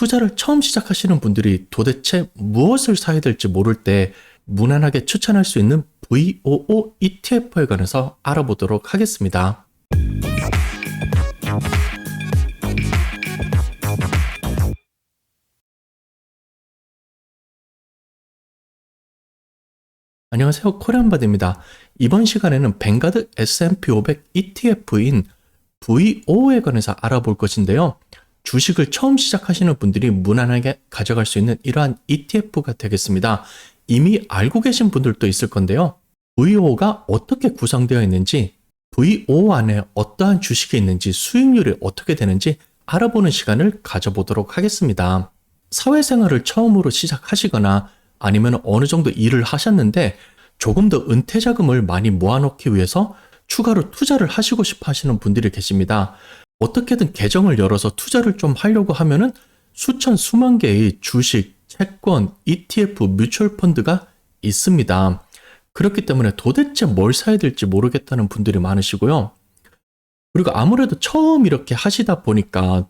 투자를 처음 시작하시는 분들이 도대체 무엇을 사야 될지 모를 때 무난하게 추천할 수 있는 VOO ETF에 관해서 알아보도록 하겠습니다. 안녕하세요, 코리안바디입니다. 이번 시간에는 뱅가드 S&P 500 ETF인 VO에 관해서 알아볼 것인데요. 주식을 처음 시작하시는 분들이 무난하게 가져갈 수 있는 이러한 ETF가 되겠습니다. 이미 알고 계신 분들도 있을 건데요. VO가 어떻게 구성되어 있는지, VO 안에 어떠한 주식이 있는지, 수익률이 어떻게 되는지 알아보는 시간을 가져보도록 하겠습니다. 사회생활을 처음으로 시작하시거나 아니면 어느 정도 일을 하셨는데 조금 더 은퇴 자금을 많이 모아놓기 위해서 추가로 투자를 하시고 싶어 하시는 분들이 계십니다. 어떻게든 계정을 열어서 투자를 좀 하려고 하면은 수만 개의 주식, 채권, ETF, 뮤추얼 펀드가 있습니다. 그렇기 때문에 도대체 뭘 사야 될지 모르겠다는 분들이 많으시고요. 그리고 아무래도 처음 이렇게 하시다 보니까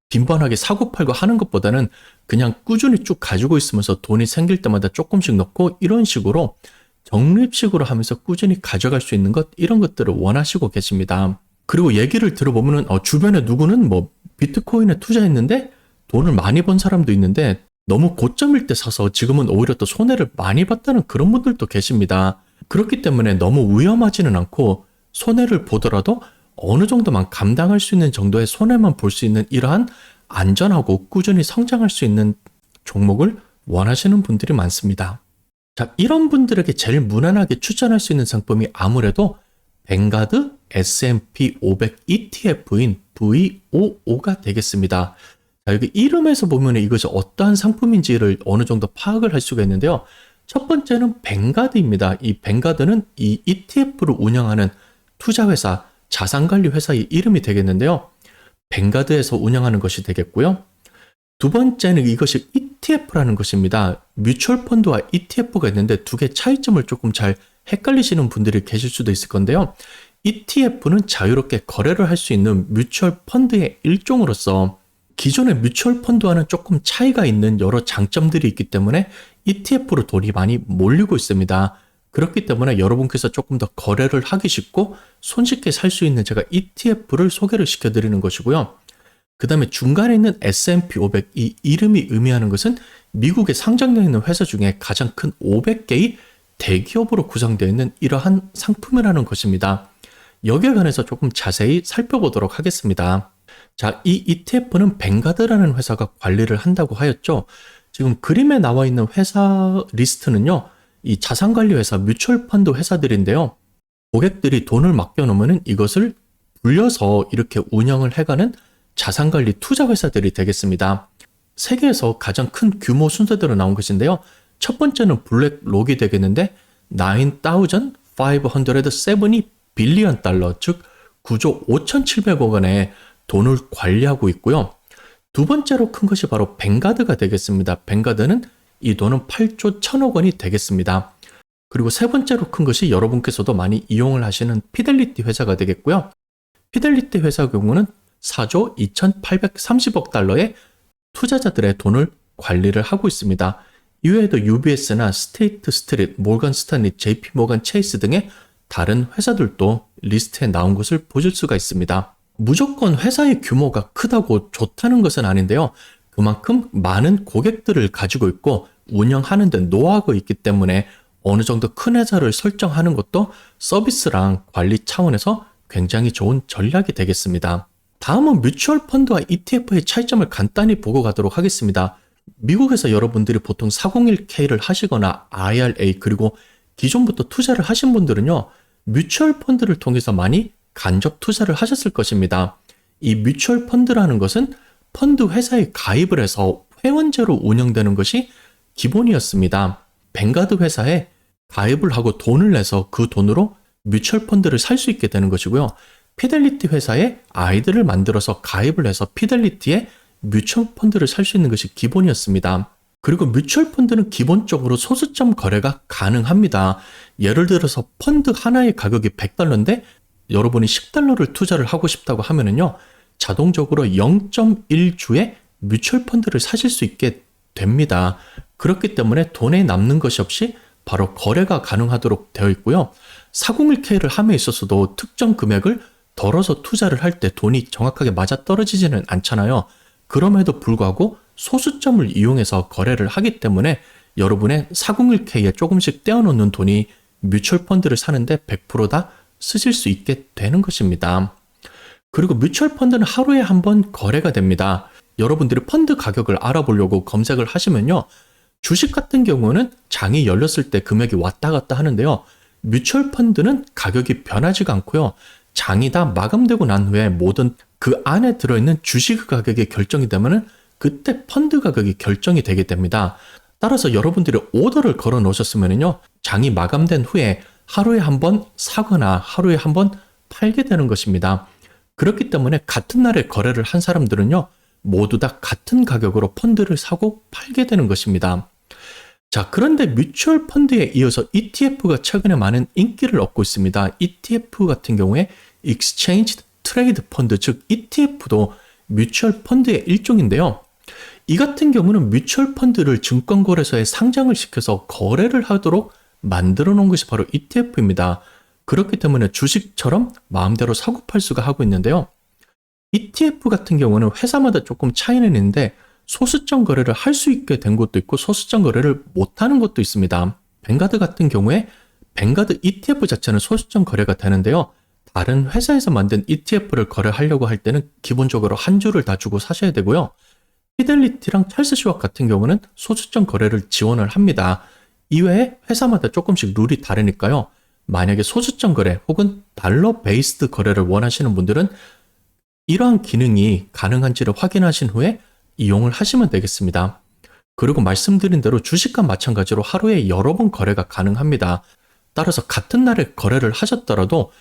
빈번하게 사고팔고 하는 것보다는 그냥 꾸준히 쭉 가지고 있으면서 돈이 생길 때마다 조금씩 넣고 이런 식으로 적립식으로 하면서 꾸준히 가져갈 수 있는 것, 이런 것들을 원하시고 계십니다. 그리고 얘기를 들어보면은 주변에 누구는 비트코인에 투자했는데 돈을 많이 번 사람도 있는데 너무 고점일 때 사서 지금은 오히려 또 손해를 많이 봤다는 그런 분들도 계십니다. 그렇기 때문에 너무 위험하지는 않고 손해를 보더라도 어느 정도만 감당할 수 있는 정도의 손해만 볼 수 있는 이러한 안전하고 꾸준히 성장할 수 있는 종목을 원하시는 분들이 많습니다. 자, 이런 분들에게 제일 무난하게 추천할 수 있는 상품이 아무래도 뱅가드 S&P 500 ETF인 VOO가 되겠습니다. 자, 여기 이름에서 보면 이것이 어떠한 상품인지를 어느 정도 파악을 할 수가 있는데요. 첫 번째는 뱅가드입니다. 이 뱅가드는 이 ETF를 운영하는 투자회사, 자산관리 회사의 이름이 되겠는데요. 뱅가드에서 운영하는 것이 되겠고요. 두 번째는 이것이 ETF라는 것입니다. 뮤추얼 펀드와 ETF가 있는데 두 개의 차이점을 조금 잘 헷갈리시는 분들이 계실 수도 있을 건데요. ETF는 자유롭게 거래를 할 수 있는 뮤추얼 펀드의 일종으로서 기존의 뮤추얼 펀드와는 조금 차이가 있는 여러 장점들이 있기 때문에 ETF로 돈이 많이 몰리고 있습니다. 그렇기 때문에 여러분께서 조금 더 거래를 하기 쉽고 손쉽게 살 수 있는 제가 ETF를 소개를 시켜드리는 것이고요. 그 다음에 중간에 있는 S&P 500, 이 이름이 의미하는 것은 미국에 상장되어 있는 회사 중에 가장 큰 500개의 대기업으로 구성되어 있는 이러한 상품이라는 것입니다. 여기에 관해서 조금 자세히 살펴보도록 하겠습니다. 자, 이 ETF는 뱅가드라는 회사가 관리를 한다고 하였죠. 지금 그림에 나와 있는 회사 리스트는요, 이 자산관리회사, 뮤추얼 펀드 회사들인데요. 고객들이 돈을 맡겨놓으면 이것을 불려서 이렇게 운영을 해가는 자산관리 투자회사들이 되겠습니다. 세계에서 가장 큰 규모 순서대로 나온 것인데요. 첫 번째는 블랙록이 되겠는데 9,570 빌리언 달러, 즉 9조 5,700억 원의 돈을 관리하고 있고요. 두 번째로 큰 것이 바로 뱅가드가 되겠습니다. 뱅가드는 이 돈은 8조 1,000억 원이 되겠습니다. 그리고 세 번째로 큰 것이 여러분께서도 많이 이용을 하시는 피델리티 회사가 되겠고요. 피델리티 회사 경우는 4조 2,830억 달러의 투자자들의 돈을 관리를 하고 있습니다. 이외에도 UBS나 스테이트 스트리트, 모건 스탠리, JP 모건 체이스 등의 다른 회사들도 리스트에 나온 것을 보실 수가 있습니다. 무조건 회사의 규모가 크다고 좋다는 것은 아닌데요. 그만큼 많은 고객들을 가지고 있고 운영하는 데 노하우가 있기 때문에 어느 정도 큰 회사를 설정하는 것도 서비스랑 관리 차원에서 굉장히 좋은 전략이 되겠습니다. 다음은 뮤추얼 펀드와 ETF의 차이점을 간단히 보고 가도록 하겠습니다. 미국에서 여러분들이 보통 401k를 하시거나 IRA, 그리고 기존부터 투자를 하신 분들은요, 뮤추얼 펀드를 통해서 많이 간접 투자를 하셨을 것입니다. 이 뮤추얼 펀드라는 것은 펀드 회사에 가입을 해서 회원제로 운영되는 것이 기본이었습니다. 뱅가드 회사에 가입을 하고 돈을 내서 그 돈으로 뮤추얼 펀드를 살 수 있게 되는 것이고요. 피델리티 회사에 아이들을 만들어서 가입을 해서 피델리티에 뮤추얼 펀드를 살 수 있는 것이 기본이었습니다. 그리고 뮤추얼 펀드는 기본적으로 소수점 거래가 가능합니다. 예를 들어서 펀드 하나의 가격이 $100인데 여러분이 $10를 투자를 하고 싶다고 하면은요, 자동적으로 0.1주에 뮤추얼 펀드를 사실 수 있게 됩니다. 그렇기 때문에 돈에 남는 것이 없이 바로 거래가 가능하도록 되어 있고요. 401k를 함에 있어서도 특정 금액을 덜어서 투자를 할 때 돈이 정확하게 맞아떨어지지는 않잖아요. 그럼에도 불구하고 소수점을 이용해서 거래를 하기 때문에 여러분의 401k에 조금씩 떼어놓는 돈이 뮤추얼 펀드를 사는데 100% 다 쓰실 수 있게 되는 것입니다. 그리고 뮤추얼 펀드는 하루에 한 번 거래가 됩니다. 여러분들이 펀드 가격을 알아보려고 검색을 하시면요. 주식 같은 경우는 장이 열렸을 때 금액이 왔다 갔다 하는데요. 뮤추얼 펀드는 가격이 변하지가 않고요. 장이 다 마감되고 난 후에 모든 그 안에 들어있는 주식 가격이 결정이 되면은 그때 펀드 가격이 결정이 되게 됩니다. 따라서 여러분들이 오더를 걸어 놓으셨으면요. 장이 마감된 후에 하루에 한 번 사거나 하루에 한 번 팔게 되는 것입니다. 그렇기 때문에 같은 날에 거래를 한 사람들은요. 모두 다 같은 가격으로 펀드를 사고 팔게 되는 것입니다. 자, 그런데 뮤추얼 펀드에 이어서 ETF가 최근에 많은 인기를 얻고 있습니다. ETF 같은 경우에 Exchange Trade Fund, 즉 ETF도 뮤추얼 펀드의 일종인데요. 이 같은 경우는 뮤추얼 펀드를 증권거래소에 상장을 시켜서 거래를 하도록 만들어 놓은 것이 바로 ETF입니다. 그렇기 때문에 주식처럼 마음대로 사고 팔수가 하고 있는데요. ETF 같은 경우는 회사마다 조금 차이는 있는데 소수점 거래를 할 수 있게 된 것도 있고 소수점 거래를 못하는 것도 있습니다. 뱅가드 같은 경우에 뱅가드 ETF 자체는 소수점 거래가 되는데요. 다른 회사에서 만든 ETF를 거래하려고 할 때는 기본적으로 한 주를 다 주고 사셔야 되고요. 피델리티랑 찰스 슈왑 같은 경우는 소수점 거래를 지원을 합니다. 이외에 회사마다 조금씩 룰이 다르니까요. 만약에 소수점 거래 혹은 달러 베이스드 거래를 원하시는 분들은 이러한 기능이 가능한지를 확인하신 후에 이용을 하시면 되겠습니다. 그리고 말씀드린 대로 주식과 마찬가지로 하루에 여러 번 거래가 가능합니다. 따라서 같은 날에 거래를 하셨더라도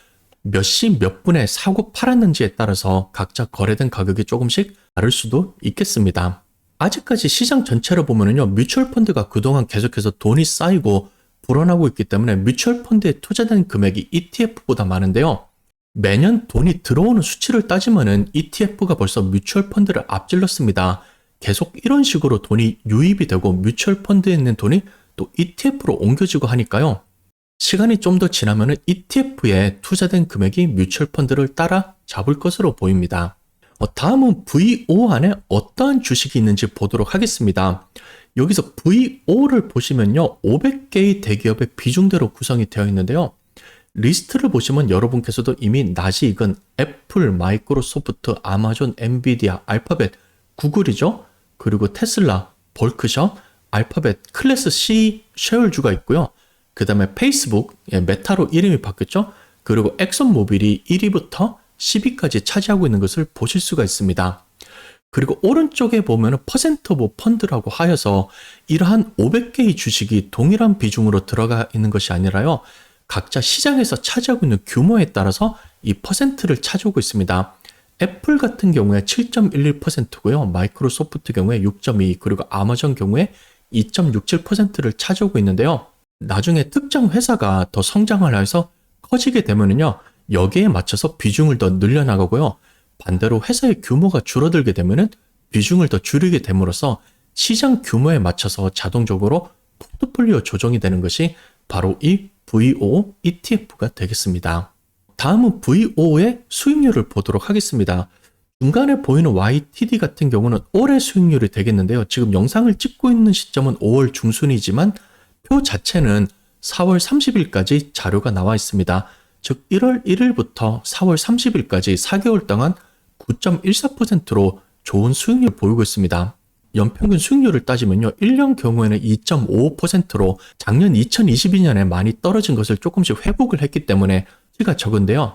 몇 시 몇 분에 사고 팔았는지에 따라서 각자 거래된 가격이 조금씩 다를 수도 있겠습니다. 아직까지 시장 전체를 보면요, 뮤추얼 펀드가 그동안 계속해서 돈이 쌓이고 불어나고 있기 때문에 뮤추얼 펀드에 투자된 금액이 ETF보다 많은데요. 매년 돈이 들어오는 수치를 따지면은 ETF가 벌써 뮤추얼 펀드를 앞질렀습니다. 계속 이런 식으로 돈이 유입이 되고 뮤추얼 펀드에 있는 돈이 또 ETF로 옮겨지고 하니까요. 시간이 좀 더 지나면은 ETF에 투자된 금액이 뮤추얼 펀드를 따라 잡을 것으로 보입니다. 다음은 VO 안에 어떠한 주식이 있는지 보도록 하겠습니다. 여기서 VO를 보시면요. 500개의 대기업의 비중대로 구성이 되어 있는데요. 리스트를 보시면 여러분께서도 이미 낯이 익은 애플, 마이크로소프트, 아마존, 엔비디아, 알파벳, 구글이죠. 그리고 테슬라, 벌크셔, 알파벳, 클래스 C 쉐어주가 있고요. 그 다음에 페이스북, 메타로 이름이 바뀌었죠. 그리고 엑선모빌이 1위부터 10위까지 차지하고 있는 것을 보실 수가 있습니다. 그리고 오른쪽에 보면 퍼센트 오브 펀드라고 하여서 이러한 500개의 주식이 동일한 비중으로 들어가 있는 것이 아니라요. 각자 시장에서 차지하고 있는 규모에 따라서 이 퍼센트를 차지하고 있습니다. 애플 같은 경우에 7.11%고요. 마이크로소프트 경우에 6.2, 그리고 아마존 경우에 2.67%를 차지하고 있는데요. 나중에 특정 회사가 더 성장을 해서 커지게 되면요. 여기에 맞춰서 비중을 더 늘려나가고요. 반대로 회사의 규모가 줄어들게 되면은 비중을 더 줄이게 됨으로써 시장 규모에 맞춰서 자동적으로 포트폴리오 조정이 되는 것이 바로 이 VO ETF가 되겠습니다. 다음은 VO의 수익률을 보도록 하겠습니다. 중간에 보이는 YTD 같은 경우는 올해 수익률이 되겠는데요. 지금 영상을 찍고 있는 시점은 5월 중순이지만 표 자체는 4월 30일까지 자료가 나와 있습니다. 즉 1월 1일부터 4월 30일까지 4개월 동안 9.14%로 좋은 수익률을 보이고 있습니다. 연평균 수익률을 따지면요. 1년 경우에는 2.55%로 작년 2022년에 많이 떨어진 것을 조금씩 회복을 했기 때문에 수치가 적은데요.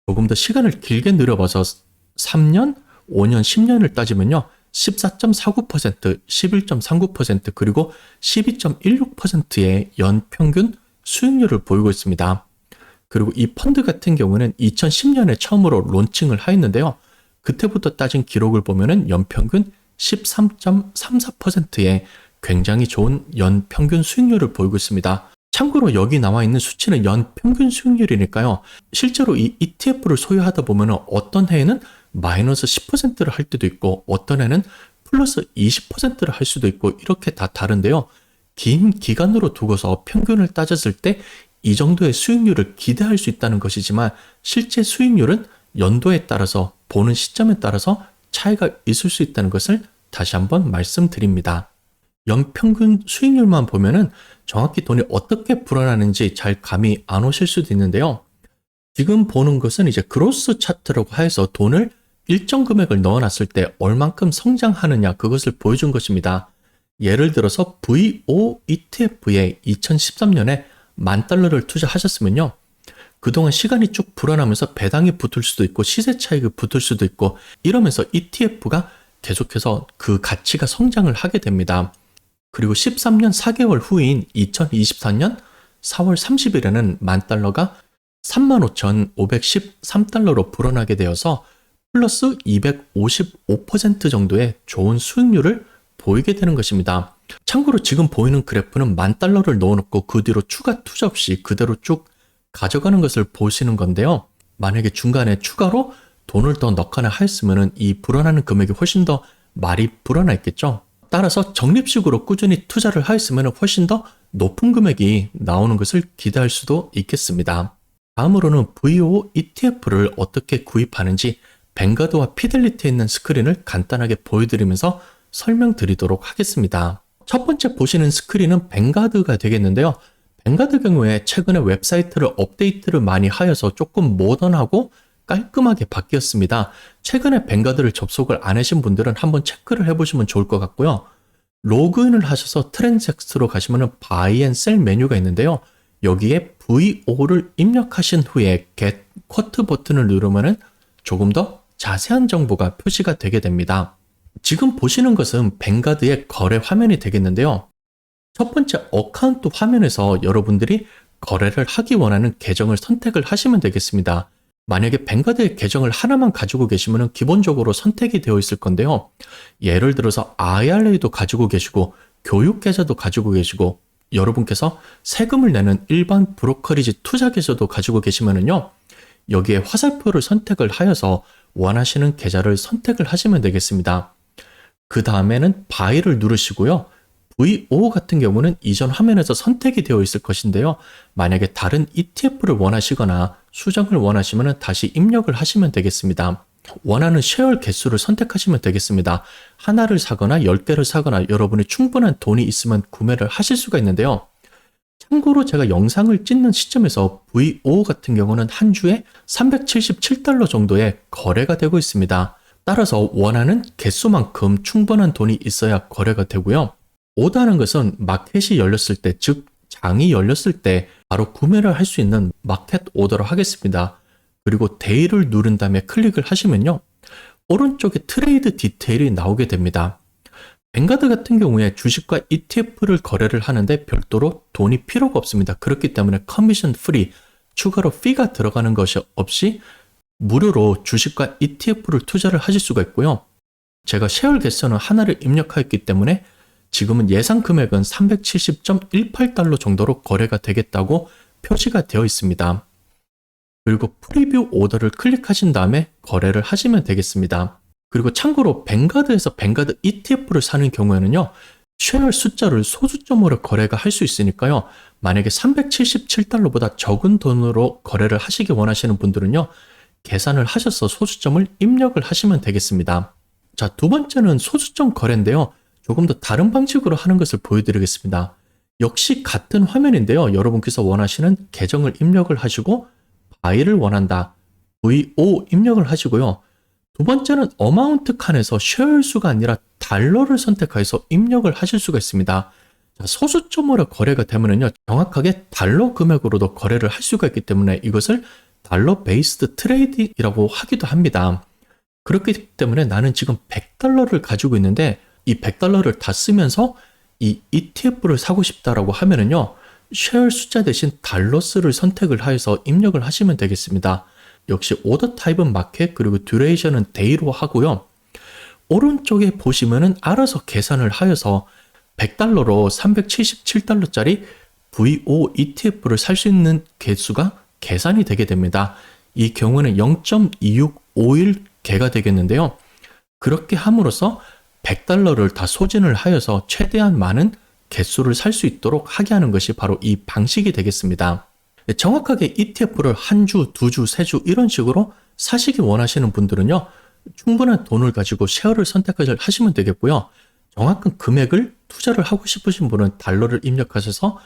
조금 더 시간을 길게 늘어봐서 3년, 5년, 10년을 따지면요. 14.49%, 11.39%, 그리고 12.16%의 연평균 수익률을 보이고 있습니다. 그리고 이 펀드 같은 경우는 2010년에 처음으로 론칭을 하였는데요. 그때부터 따진 기록을 보면은 연평균 13.34%의 굉장히 좋은 연평균 수익률을 보이고 있습니다. 참고로 여기 나와 있는 수치는 연평균 수익률이니까요. 실제로 이 ETF를 소유하다 보면 어떤 해에는 마이너스 10%를 할 때도 있고 어떤 해는 플러스 20%를 할 수도 있고 이렇게 다 다른데요. 긴 기간으로 두고서 평균을 따졌을 때 이 정도의 수익률을 기대할 수 있다는 것이지만 실제 수익률은 연도에 따라서 보는 시점에 따라서 차이가 있을 수 있다는 것을 다시 한번 말씀드립니다. 연평균 수익률만 보면은 정확히 돈이 어떻게 불어나는지 잘 감이 안 오실 수도 있는데요. 지금 보는 것은 이제 그로스 차트라고 해서 돈을 일정 금액을 넣어놨을 때 얼만큼 성장하느냐 그것을 보여준 것입니다. 예를 들어서 VO ETF에 2013년에 $10,000를 투자하셨으면요. 그동안 시간이 쭉 불어나면서 배당이 붙을 수도 있고 시세 차익이 붙을 수도 있고 이러면서 ETF가 계속해서 그 가치가 성장을 하게 됩니다. 그리고 13년 4개월 후인 2024년 4월 30일에는 $10,000가 35,513달러로 불어나게 되어서 플러스 255% 정도의 좋은 수익률을 보이게 되는 것입니다. 참고로 지금 보이는 그래프는 $10,000를 넣어놓고 그 뒤로 추가 투자 없이 그대로 쭉 가져가는 것을 보시는 건데요. 만약에 중간에 추가로 돈을 더 넣거나 했으면 이 불어나는 금액이 훨씬 더 많이 불어나 있겠죠. 따라서 적립식으로 꾸준히 투자를 하였으면 훨씬 더 높은 금액이 나오는 것을 기대할 수도 있겠습니다. 다음으로는 VO ETF를 어떻게 구입하는지 뱅가드와 피델리티에 있는 스크린을 간단하게 보여드리면서 설명드리도록 하겠습니다. 첫 번째 보시는 스크린은 뱅가드가 되겠는데요. 뱅가드 경우에 최근에 웹사이트를 업데이트를 많이 하여서 조금 모던하고 깔끔하게 바뀌었습니다. 최근에 뱅가드를 접속을 안 하신 분들은 한번 체크를 해보시면 좋을 것 같고요. 로그인을 하셔서 트랜잭스로 가시면 바이 앤 셀 메뉴가 있는데요. 여기에 VO를 입력하신 후에 Get Quote 버튼을 누르면 조금 더 자세한 정보가 표시가 되게 됩니다. 지금 보시는 것은 뱅가드의 거래 화면이 되겠는데요. 첫 번째 어카운트 화면에서 여러분들이 거래를 하기 원하는 계정을 선택을 하시면 되겠습니다. 만약에 뱅가드의 계정을 하나만 가지고 계시면 기본적으로 선택이 되어 있을 건데요. 예를 들어서 IRA도 가지고 계시고 교육 계좌도 가지고 계시고 여러분께서 세금을 내는 일반 브로커리지 투자 계좌도 가지고 계시면요. 여기에 화살표를 선택을 하여서 원하시는 계좌를 선택을 하시면 되겠습니다. 그 다음에는 바이를 누르시고요. VO 같은 경우는 이전 화면에서 선택이 되어 있을 것인데요. 만약에 다른 ETF를 원하시거나 수정을 원하시면 다시 입력을 하시면 되겠습니다. 원하는 쉐어 개수를 선택하시면 되겠습니다. 하나를 사거나 10개를 사거나 여러분이 충분한 돈이 있으면 구매를 하실 수가 있는데요. 참고로 제가 영상을 찍는 시점에서 VO 같은 경우는 한 주에 $377 정도의 거래가 되고 있습니다. 따라서 원하는 개수만큼 충분한 돈이 있어야 거래가 되고요. 오더하는 것은 마켓이 열렸을 때, 즉 장이 열렸을 때 바로 구매를 할 수 있는 마켓 오더로 하겠습니다. 그리고 데이를 누른 다음에 클릭을 하시면요. 오른쪽에 트레이드 디테일이 나오게 됩니다. 뱅가드 같은 경우에 주식과 ETF를 거래를 하는데 별도로 돈이 필요가 없습니다. 그렇기 때문에 커미션 프리, 추가로 피가 들어가는 것이 없이 무료로 주식과 ETF를 투자를 하실 수가 있고요. 제가 쉐어 개수는 하나를 입력하였기 때문에 지금은 예상 금액은 370.18달러 정도로 거래가 되겠다고 표시가 되어 있습니다. 그리고 프리뷰 오더를 클릭하신 다음에 거래를 하시면 되겠습니다. 그리고 참고로 뱅가드에서 뱅가드 ETF를 사는 경우에는요. 쉐어 숫자를 소수점으로 거래가 할 수 있으니까요. 만약에 377달러보다 적은 돈으로 거래를 하시기 원하시는 분들은요. 계산을 하셔서 소수점을 입력을 하시면 되겠습니다. 자, 두 번째는 소수점 거래인데요. 조금 더 다른 방식으로 하는 것을 보여드리겠습니다. 역시 같은 화면인데요. 여러분께서 원하시는 계정을 입력을 하시고 바이를 원한다. VO 입력을 하시고요. 두 번째는 어마운트 칸에서 쉐어 수가 아니라 달러를 선택해서 입력을 하실 수가 있습니다. 자, 소수점으로 거래가 되면은요. 정확하게 달러 금액으로도 거래를 할 수가 있기 때문에 이것을 달러 베이스드 트레이딩이라고 하기도 합니다. 그렇기 때문에 나는 지금 $100를 가지고 있는데 이 $100를 다 쓰면서 이 ETF를 사고 싶다라고 하면은요. 쉐어 숫자 대신 달러스를 선택을 하여서 입력을 하시면 되겠습니다. 역시 오더 타입은 마켓 그리고 듀레이션은 데이로 하고요. 오른쪽에 보시면은 알아서 계산을 하여서 $100로 377달러짜리 VO ETF를 살 수 있는 개수가 계산이 되게 됩니다. 이 경우는 0.2651개가 되겠는데요. 그렇게 함으로써 $100를 다 소진을 하여서 최대한 많은 개수를 살 수 있도록 하게 하는 것이 바로 이 방식이 되겠습니다. 정확하게 ETF를 한 주, 두 주, 세 주 이런 식으로 사시기 원하시는 분들은요, 충분한 돈을 가지고 쉐어를 선택하시면 되겠고요. 정확한 금액을 투자를 하고 싶으신 분은 달러를 입력하셔서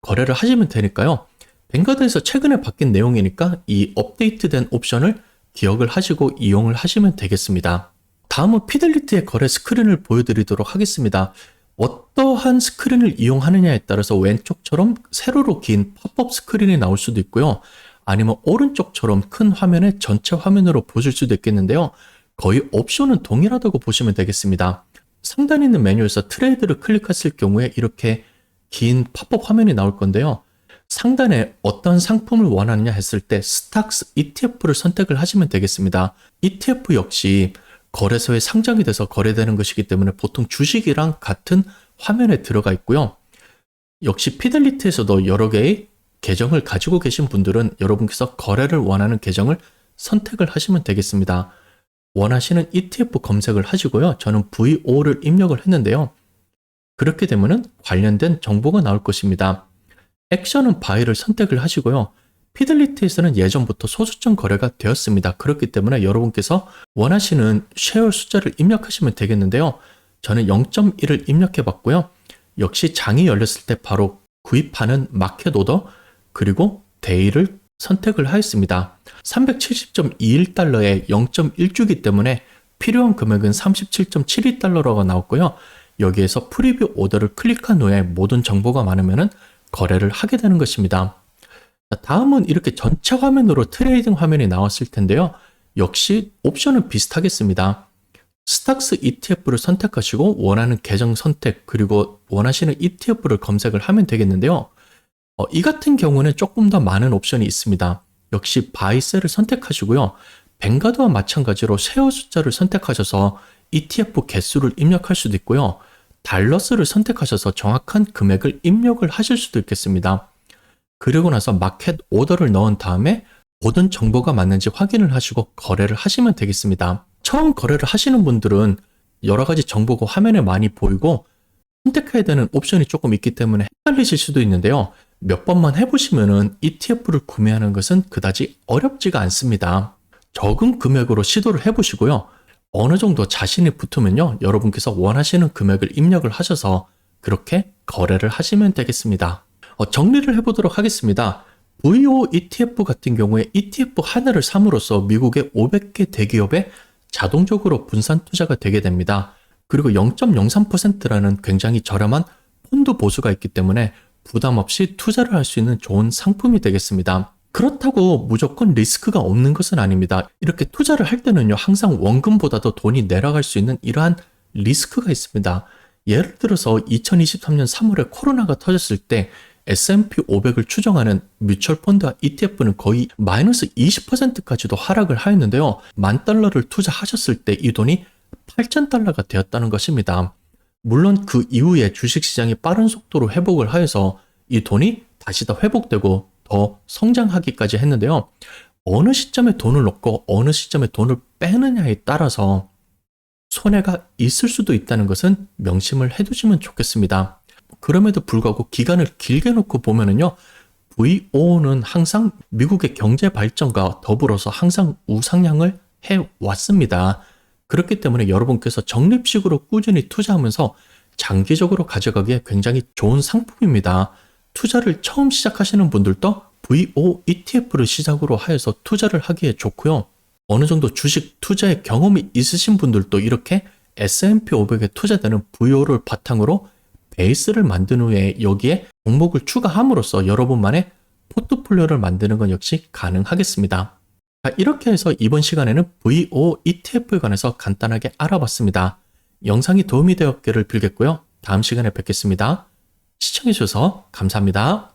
거래를 하시면 되니까요. 뱅가드에서 최근에 바뀐 내용이니까 이 업데이트된 옵션을 기억을 하시고 이용을 하시면 되겠습니다. 다음은 피델리티의 거래 스크린을 보여드리도록 하겠습니다. 어떠한 스크린을 이용하느냐에 따라서 왼쪽처럼 세로로 긴 팝업 스크린이 나올 수도 있고요. 아니면 오른쪽처럼 큰 화면에 전체 화면으로 보실 수도 있겠는데요. 거의 옵션은 동일하다고 보시면 되겠습니다. 상단에 있는 메뉴에서 트레이드를 클릭했을 경우에 이렇게 긴 팝업 화면이 나올 건데요. 상단에 어떤 상품을 원하느냐 했을 때 스탁스 ETF를 선택을 하시면 되겠습니다. ETF 역시 거래소에 상장이 돼서 거래되는 것이기 때문에 보통 주식이랑 같은 화면에 들어가 있고요. 역시 피델리티에서도 여러 개의 계정을 가지고 계신 분들은 여러분께서 거래를 원하는 계정을 선택을 하시면 되겠습니다. 원하시는 ETF 검색을 하시고요. 저는 VO를 입력을 했는데요. 그렇게 되면은 관련된 정보가 나올 것입니다. 액션은 바이를 선택을 하시고요. 피델리티에서는 예전부터 소수점 거래가 되었습니다. 그렇기 때문에 여러분께서 원하시는 쉐어 숫자를 입력하시면 되겠는데요. 저는 0.1을 입력해 봤고요. 역시 장이 열렸을 때 바로 구입하는 마켓 오더 그리고 데이를 선택을 하였습니다. 370.21달러에 0.1주기 때문에 필요한 금액은 37.72달러라고 나왔고요. 여기에서 프리뷰 오더를 클릭한 후에 모든 정보가 많으면 거래를 하게 되는 것입니다. 다음은 이렇게 전체 화면으로 트레이딩 화면이 나왔을 텐데요. 역시 옵션은 비슷하겠습니다. 스탁스 ETF를 선택하시고 원하는 계정 선택 그리고 원하시는 ETF를 검색을 하면 되겠는데요. 이 같은 경우는 조금 더 많은 옵션이 있습니다. 역시 바이셀을 선택하시고요. 뱅가드와 마찬가지로 쉐어 숫자를 선택하셔서 ETF 개수를 입력할 수도 있고요. 달러스를 선택하셔서 정확한 금액을 입력을 하실 수도 있겠습니다. 그리고 나서 마켓 오더를 넣은 다음에 모든 정보가 맞는지 확인을 하시고 거래를 하시면 되겠습니다. 처음 거래를 하시는 분들은 여러 가지 정보가 화면에 많이 보이고 선택해야 되는 옵션이 조금 있기 때문에 헷갈리실 수도 있는데요. 몇 번만 해보시면은 ETF를 구매하는 것은 그다지 어렵지가 않습니다. 적은 금액으로 시도를 해보시고요. 어느 정도 자신이 붙으면요. 여러분께서 원하시는 금액을 입력을 하셔서 그렇게 거래를 하시면 되겠습니다. 정리를 해보도록 하겠습니다. VO ETF 같은 경우에 ETF 하나를 삼으로써 미국의 500개 대기업에 자동적으로 분산 투자가 되게 됩니다. 그리고 0.03%라는 굉장히 저렴한 펀드 보수가 있기 때문에 부담 없이 투자를 할 수 있는 좋은 상품이 되겠습니다. 그렇다고 무조건 리스크가 없는 것은 아닙니다. 이렇게 투자를 할 때는요, 항상 원금보다도 돈이 내려갈 수 있는 이러한 리스크가 있습니다. 예를 들어서 2023년 3월에 코로나가 터졌을 때 S&P 500을 추정하는 뮤추얼 펀드와 ETF는 거의 마이너스 20%까지도 하락을 하였는데요. $10,000를 투자하셨을 때 이 돈이 $8,000가 되었다는 것입니다. 물론 그 이후에 주식시장이 빠른 속도로 회복을 하여서 이 돈이 다시 더 회복되고 더 성장하기까지 했는데요. 어느 시점에 돈을 넣고 어느 시점에 돈을 빼느냐에 따라서 손해가 있을 수도 있다는 것은 명심을 해두시면 좋겠습니다. 그럼에도 불구하고 기간을 길게 놓고 보면은요, VO는 항상 미국의 경제 발전과 더불어서 항상 우상향을 해왔습니다. 그렇기 때문에 여러분께서 적립식으로 꾸준히 투자하면서 장기적으로 가져가기에 굉장히 좋은 상품입니다. 투자를 처음 시작하시는 분들도 VO ETF를 시작으로 하여서 투자를 하기에 좋고요. 어느 정도 주식 투자의 경험이 있으신 분들도 이렇게 S&P 500에 투자되는 VO를 바탕으로 베이스를 만든 후에 여기에 종목을 추가함으로써 여러분만의 포트폴리오를 만드는 건 역시 가능하겠습니다. 이렇게 해서 이번 시간에는 VO ETF에 관해서 간단하게 알아봤습니다. 영상이 도움이 되었기를 빌겠고요. 다음 시간에 뵙겠습니다. 시청해주셔서 감사합니다.